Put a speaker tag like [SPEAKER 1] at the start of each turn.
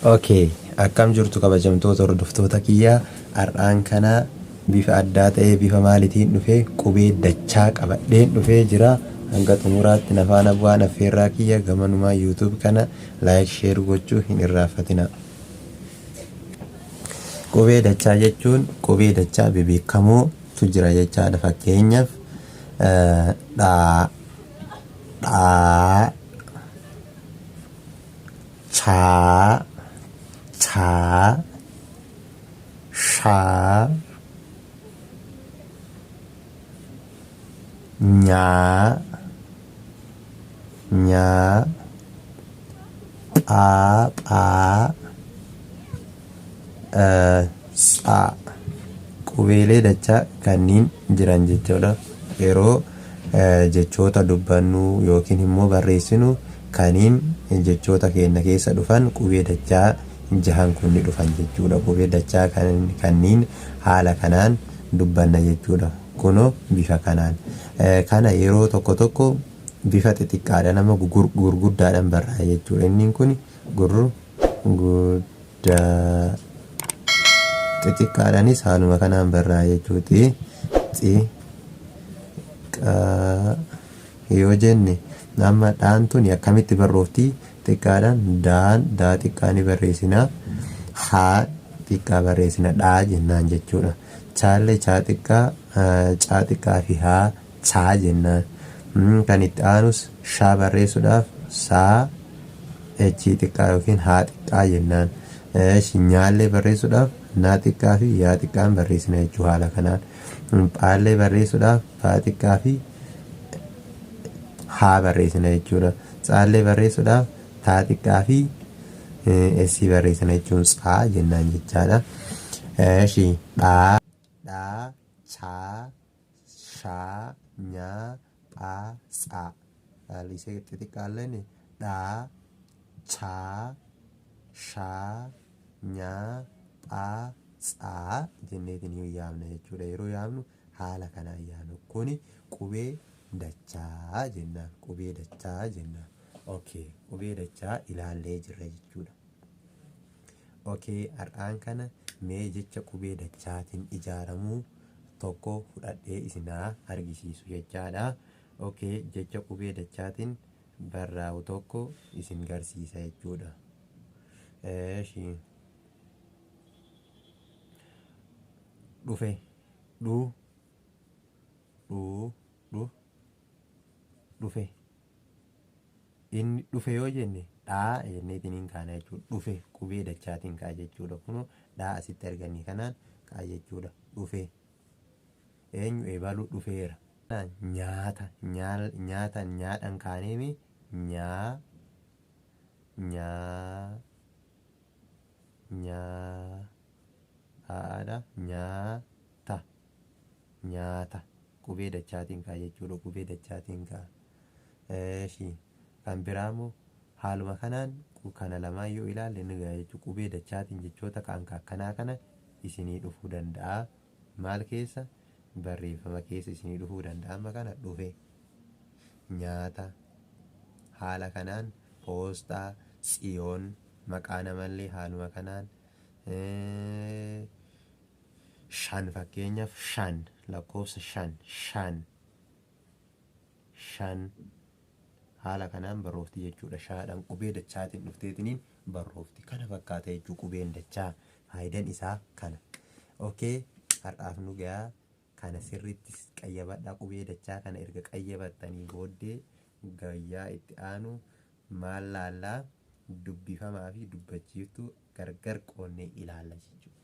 [SPEAKER 1] Okay, akkam jirtu kabajamtoota hordoftoota kiyyaa. Har'aan kana bifa addaa ta'ee bifa maalitiin dhufee qubee dachaa qabadheen dhufee jira. Hanga xumuraatti na faana bu'aan affeerraa kiyya gamanumaa YouTube kana like share gochuu hin irraanfatina. Qubee dachaa jechuun qubee dachaa bebeekamoo jira jechaadha. Fakkeenyaaf dhaa, chaa, chaa, shaa, nyaa, nyaa, phaa, phaa, tsaa. Qubeelee dachaa kanneen jiran jechuudha. Yeroo jechoota dubbannu yookiin immoo barreessinu kaniin jechoota keenya keessa dhufan qubee dachaa jahan kun ni dhufan jechuudha. Qubee dachaa kanneen haala kanaan dubbanna jechuudha. Kunoo bifa kanaan kana yeroo tokko tokko bifa xixiqqaadhaan nama gurguddaadhaan barraa'a jechuudha. Inni kun gurguddaa xixiqqaadhaanis haaluma kanaan barraa'a jechuuti. Yoo jenne nama dhaan tuni akkamitti barroofti? Xiqqaadhaan daa xiqqaa ni barreessina, haa xiqqaa barreessina, dhaa jennaan jechuudha. Chaallee caa xiqqaa fi haa chaa jennaan. Kan itti aanus shaa barreessuudhaaf saa echii xiqqaa yookiin haa xiqqaa jennaan. Nyaallee barreessuudhaaf naa xiqqaa fi yaa xiqqaan barreessina jechuu haala kanaan. Phaallee barreessuudhaaf phaa xiqqaa fi haa barreessina jechuudha. Tsaallee barreessuudhaaf taa xiqqaa fi esii barreessina jechuun tsaa jennaan jechaadha. Dhaa, chaa, shaa, nyaa, phaa, tsaa. Isee xixiqqaalleen dhaa, chaa, shaa, nyaa, phaa, tsaa jenneetiin yoo yaamna jechuudha. Yeroo yaamnu haala kanaan yaamnu. Kuni qubee dachaa jennaan. Qubee dachaa jennaan. Okay, qubee dachaa ilaallee jirra jechuudha. Okay, har'aan kana mee jecha qubee dachaatiin ijaaramuu tokko fudhadhee isinaa argisiisu jechaadha. Okay, jecha qubee dachaatiin barraa'u tokko isin garsiisa jechuudha. Dhufe, dhuu, dhufe. Inni dhufe yoo jenne dhaa jenneetiin hin kaana jechuudha. Dhufe qubee dachaatiin kaa jechuudha. Kunoo dhaa asitti arganii kanaan kaa jechuudha. Dhufe. Eenyu eebaluu dhufeera. Nyaata, nyaata nyaadhaan kaaneemi nyaa, haadha nyaata, nyaata qubee dachaatiin kaa jechuudha. Qubee dachaatiin kaa. Kan biraamoo haaluma kanaan kana lamaan yoo ilaalle ni gaha jechuudha. Qubee dachaatiin jechoota kan akkanaa kana isinii dhufuu danda'a. Maal keessa? Barreeffama keessa isinii dhufuu danda'a. Amma kana dhufe, nyaata, haala kanaan poostaa, tsiyoon maqaa namallee haaluma kanaan. Shan fakkeenyaaf shan lakkoofsa shan haala kanaan barroofti jechuudha. Shaadhaan qubee dachaatiin dhufteetiniin barroofti. Kana fakkaata jechuu qubeen dachaa faayidaan isaa kana. Okay, har'aaf nu gahaa. Kana sirriitti qayyabadhaa. Qubee dachaa kana erga qayyabattanii booddee guyyaa itti aanu maal laallaa? Dubbifamaa fi dubbachiiftuu gargar qoonnee ilaalla jechuudha.